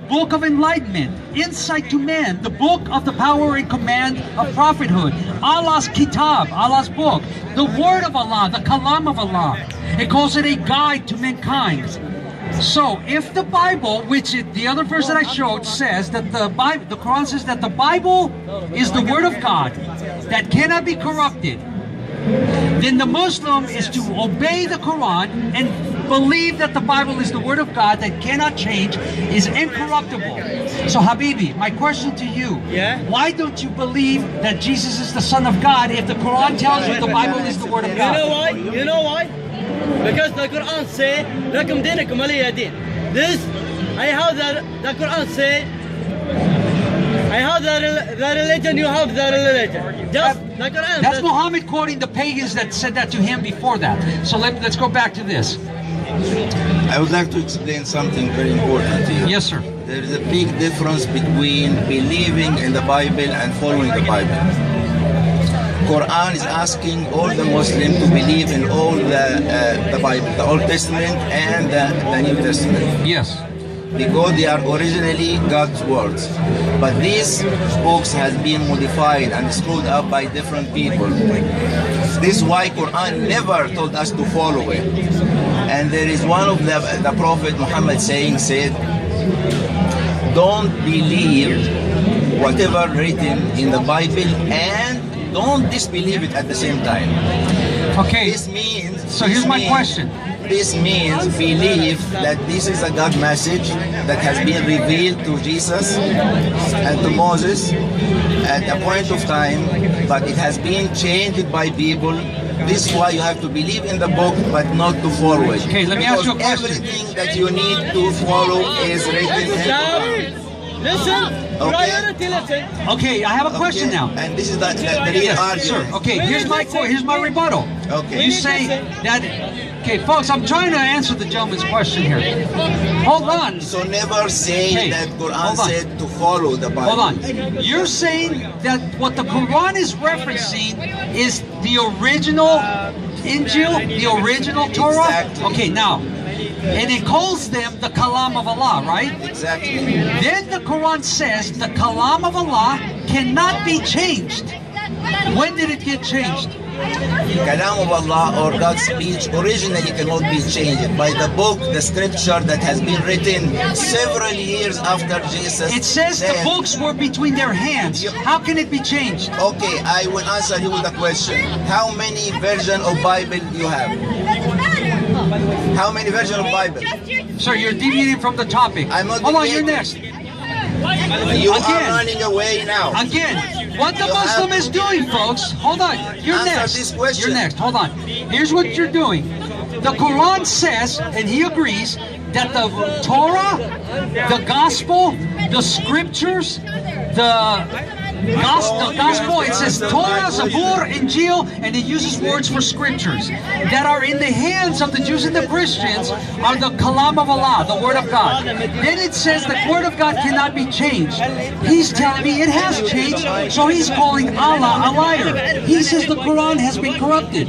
Book of enlightenment, insight to man, the book of the power and command of prophethood, Allah's kitab, Allah's book, the word of Allah, the kalam of Allah. It calls it a guide to mankind. So if the Bible, which the other verse that I showed says that the Quran says that the Bible is the word of God that cannot be corrupted, then the Muslim is to obey the Quran and believe that the Bible is the word of God that cannot change, is incorruptible. So Habibi, my question to you, why don't you believe that Jesus is the Son of God if the Quran tells you the Bible is the word of God? You know why? You know why? Because the Quran say, "Lakum dinakum waliya din." This, I have the Quran say, I have the religion, you have the religion. Just the Quran. That's Muhammad quoting the pagans that said that to him before that. So let's go back to this. I would like to explain something very important to you. Yes, sir. There is a big difference between believing in the Bible and following the Bible. Quran is asking all the Muslims to believe in all the Bible, the Old Testament and the New Testament. Yes. Because they are originally God's words. But these books has been modified and screwed up by different people. This is why Quran never told us to follow it. And there is one of the Prophet Muhammad said, don't believe whatever written in the Bible and don't disbelieve it at the same time. Okay, This means, so here's my question. This means believe that this is a God message that has been revealed to Jesus and to Moses at a point of time, but it has been changed by people. This is why you have to believe in the book, but not to follow it. Okay, let me ask you a Because question. everything that you need to follow is written in the Quran. Listen, priority listen. Okay, I have a question now. And this is the real Yes, argument. sir. Okay, here's my rebuttal. Okay. You say that. Okay, folks, I'm trying to answer the gentleman's question here. Hold on. So never say Hey, that Quran hold on. said to follow the Bible. Hold on. You're saying that what the Quran is referencing is the original Injil, the original Torah? Exactly. Okay, now, and it calls them the Kalam of Allah, right? Exactly. Then the Quran says the Kalam of Allah cannot be changed. When did it get changed? Kalam of Allah or God's speech originally cannot be changed by the book, the scripture that has been written several years after Jesus. It says the said. books were between their hands. How can it be changed? Okay, I will answer you with a question. How many versions of Bible do you have? How many versions of Bible? Sir, you're deviating from the topic. I'm not Hold on, you're deviating. next. You Again. are running away now. Again, what the You Muslim have- is doing, folks, hold on, you're Answer next. this question. You're next, hold on. Here's what you're doing. The Quran says, and he agrees, that the Torah, the Gospel, the Scriptures, the Gospel, it says Torah, Zabur, Injil, and it uses words for Scriptures that are in the hands of the Jews and the Christians are the Kalam of Allah, the Word of God. Then it says the Word of God cannot be changed. He's telling me it has changed, so he's calling Allah a liar. He says the Quran has been corrupted.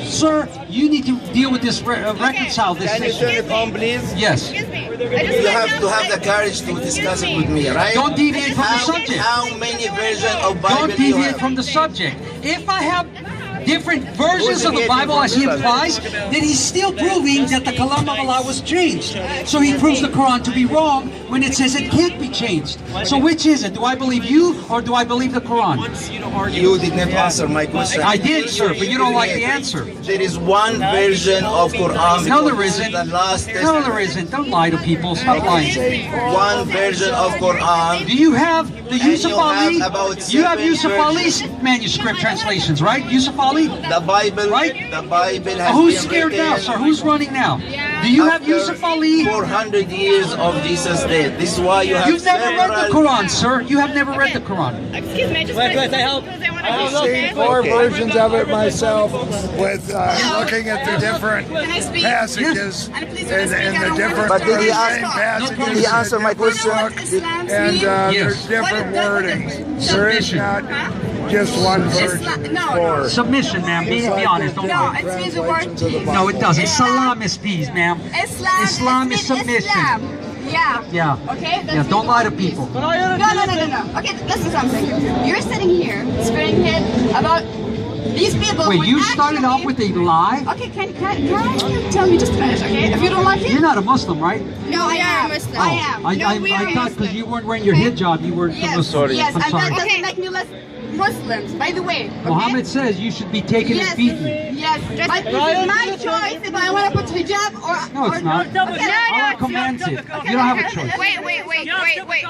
Sir, you need to deal with this, reconcile this Can you turn issue. it on, please? Yes. You have to have the courage to discuss it with me, right? Don't deviate from the How- subject. How many versions of Bible Don't do you deviate have? from the subject. If I have different versions of the Bible as he implies, then he's still proving that the Kalam of Allah was changed. So he proves the Quran to be wrong when it says it can't be changed. So which is it? Do I believe you or do I believe the Quran? You did not answer my question. I did, sir, but you don't like the answer. There is one version of Quran. No, there because this is isn't. The last No, testament. there isn't. Don't lie to people. Stop lying. One version of Quran. Do you have the Yusuf you have Ali? about You have 7 Yusuf Ali's manuscript translations, right? Yusuf Ali? The Bible, Right? the Bible has Who's been scared written now, sir? Who's running now? Do you have after Yusuf Ali? 400 years of Jesus' death. This is why you have You've never read the several- Quran, sir. You have never read the Quran. Excuse me, just Wait, I help. I've seen four versions of it myself with looking at the different Can I speak? passages And please and the different But did he same ask- passages did he answer my question? and Yes. there's different wordings. There is not just one version. No. Submission, ma'am. Be honest. Don't No, lie. it means the word peace. No, it doesn't. Salam is peace, ma'am. Islam is means submission. Islam. Yeah. Yeah. Okay? Yeah, don't lie to people. No. Okay, listen to something. You're sitting here spitting hate about these people. Wait, who you started off with a lie? Okay, can you tell me just to finish, okay? If you don't like it. You're not a Muslim, right? No, I am. Muslim. I am. I thought because you weren't wearing your hijab, you weren't a Muslim. Yes, I'm and sorry. that doesn't make me less Muslims, by the way. Okay? Muhammad says you should be taken and beaten. Yes, but it is my choice if I want to put hijab or No, it's not. Okay, Allah commands it. You don't have a choice. Wait.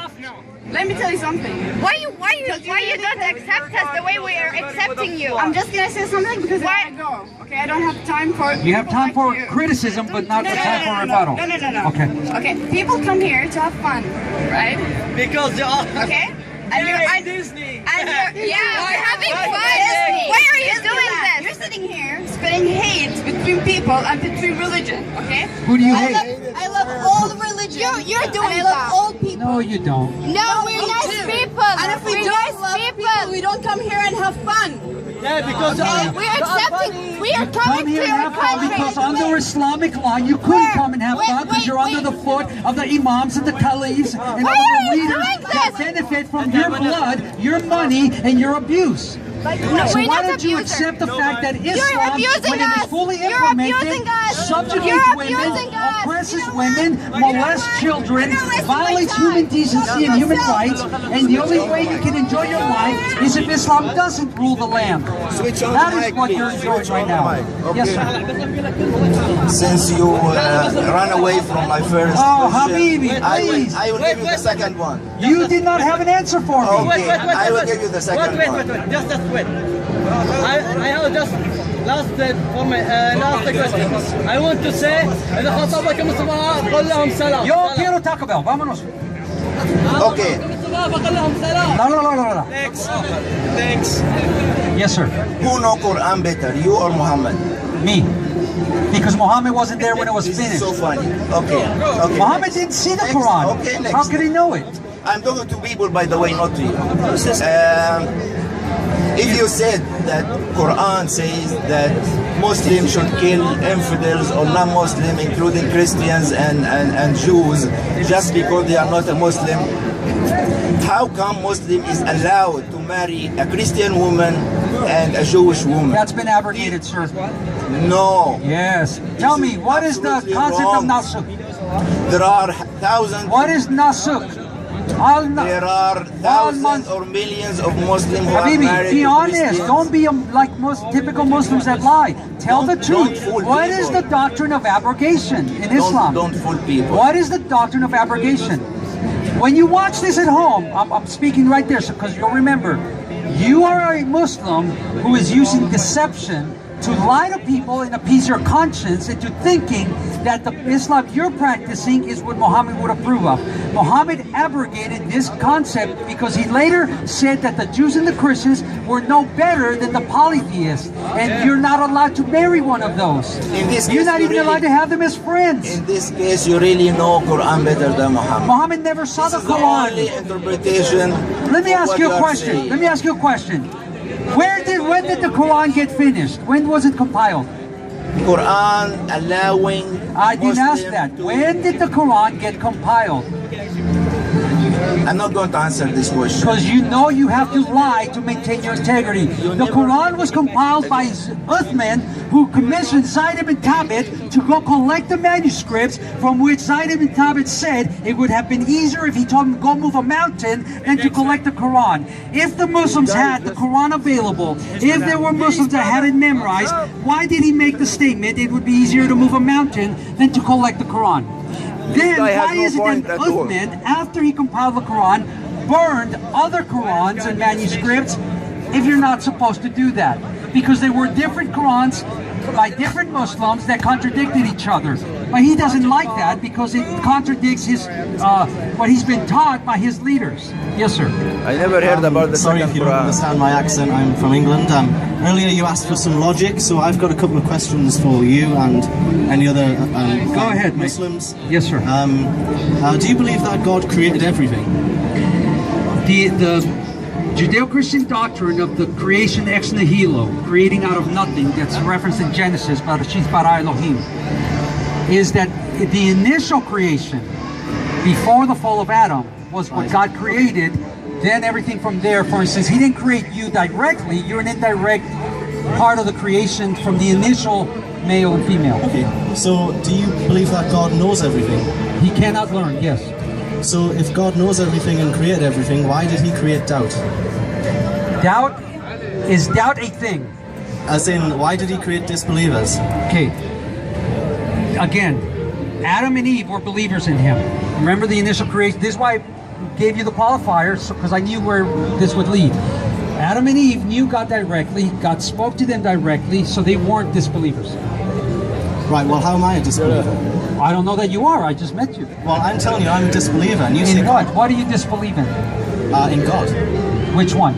let me tell you something. Why you don't accept us the way we are accepting you? I'm just gonna say something because I gotta go. Okay, I don't have time for. You have people time like for you. criticism, but not No, time for rebuttal. No. Okay. Okay, people come here to have fun, right? Because they are. Okay. And you're Disney. and you're We're having fun. Disney. Why are you Disney doing land. this? You're sitting here spitting hate between people and between religion. Okay. Who do you hate? I love all religions. You're doing and I love that. all people. No, you don't. No, we're Me nice too. people. And if we We're don't nice love people. people, we don't come here and have fun. Yeah, because We're accepting. We are Come coming to here and your have fun country. because under Islamic law you couldn't come and have fun because you're under the foot of the imams and the caliphs and Why all are the you leaders doing that this? benefit from your blood, your money, and your abuse. So we're why not don't you abusers. accept the fact that You're Islam, abusing when it is us. fully You're implemented, abusing us. subjugates You're women, abusing us. oppresses women, molests children, I'm not wasting my violates time. human decency and human Yourself. rights, and the only way you can enjoy your life is if Islam doesn't rule the land. Switch on That the is mic, what please. you're enjoying Switch right on the now. mic. Yes, Okay. sir. Since you ran away from my first Oh, question, Habibi, please. I will give you the second one. You did not have an answer for me. Okay, I will give you the second wait. one. Just wait. I have just for my last question. I want to say إذا خاطبك مصطفى قل لهم سلام. Yo quiero Taco Bell. Vámonos. Okay. قل لهم سلام. La. Thanks. Yes, sir. Who know Quran better, you or Muhammad? Me. Because Muhammad wasn't there when it was This is finished. so funny. Okay. Muhammad next. didn't see the Next. Quran. Okay, next. How could he know it? I'm talking to people, by the way, not to you. If you said that Quran says that Muslims should kill infidels or non-Muslim, including Christians and Jews, just because they are not a Muslim, how come Muslim is allowed to marry a Christian woman and a Jewish woman? That's been abrogated, sir. No. Yes. Tell me, what is the Absolutely concept of wrong. nasuk? There are thousands. What is nasuk? There are thousands or millions of Muslims who are Habibi, married be to honest. Christians. Don't be like most typical Muslims that lie. Tell the Don't truth. fool What is people. the doctrine of abrogation in Islam? Don't fool people. What is the doctrine of abrogation? When you watch this at home, I'm speaking right there because you'll remember, you are a Muslim who is using deception to lie to people and appease your conscience into thinking that the Islam you're practicing is what Muhammad would approve of. Muhammad abrogated this concept because he later said that the Jews and the Christians were no better than the polytheists, and you're not allowed to marry one of those. In this You're case, not you even really- allowed to have them as friends. In this case, you really know Quran better than Muhammad. Muhammad never saw the This is the only Quran. interpretation. Let me of ask what you a are question. saying. Let me ask you a question. When did the Quran get finished? When was it compiled? Quran allowing I didn't ask Muslim that. to- When did the Quran get compiled? I'm not going to answer this question. Because you know you have to lie to maintain your integrity. The Quran was compiled by Uthman, who commissioned Zayd ibn Thabit to go collect the manuscripts, from which Zayd ibn Thabit said it would have been easier if he told him to go move a mountain than to collect the Quran. If the Muslims had the Quran available, if there were Muslims that had it memorized, why did he make the statement it would be easier to move a mountain than to collect the Quran? Then guy has why no is it point that at all. Uthman, after he compiled the Quran, burned other Qurans and manuscripts if you're not supposed to do that? Because there were different Qurans by different Muslims that contradicted each other. But he doesn't like that because it contradicts his what he's been taught by his leaders. Yes, sir. I never heard about the Sorry second if you don't Quran. understand my accent, I'm from England. Earlier you asked for some logic, so I've got a couple of questions for you and any other Go ahead, mate. Muslims. Yes, sir. Do you believe that God created everything? The Judeo-Christian doctrine of the creation ex nihilo, creating out of nothing, that's referenced in Genesis, Bereshit bara Elohim, is that the initial creation Before the fall of Adam was what God created. Then everything from there, for instance, he didn't create you directly. You're an indirect part of the creation from the initial male and female. Okay, so do you believe that God knows everything? He cannot learn, yes. So if God knows everything and created everything, why did he create doubt? Doubt, is doubt a thing? As in, why did he create disbelievers? Okay. Again, Adam and Eve were believers in him. Remember the initial creation? This is why I gave you the qualifiers, because I knew where this would lead. Adam and Eve knew God directly. God spoke to them directly, so they weren't disbelievers. Right, well, how am I a disbeliever? I don't know that you are. I just met you. Well, I'm telling you, I'm a disbeliever. And you say In what? What do you disbelieve in? In God. Which one?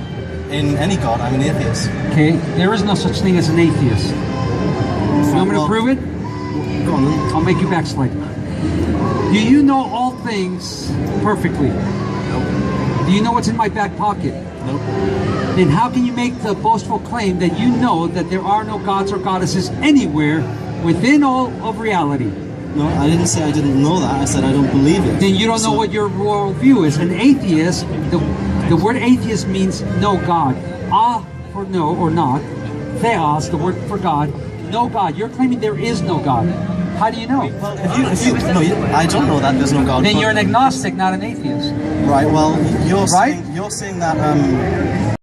In any God, I'm an atheist. Okay, there is no such thing as an atheist. You want me to prove it? Go on then. I'll make you backslide. Do you know all things perfectly? Nope. Do you know what's in my back pocket? Nope. Then how can you make the boastful claim that you know that there are no gods or goddesses anywhere within all of reality? No, I didn't say I didn't know that. I said I don't believe it. Then you don't know what your worldview is. An atheist, the word atheist means no God. For no or not. Theos, the word for God. No God. You're claiming there is no God. How do you know? Well, I don't know that there's no God. Then you're an agnostic, not an atheist. Right. Well, you're Right? saying that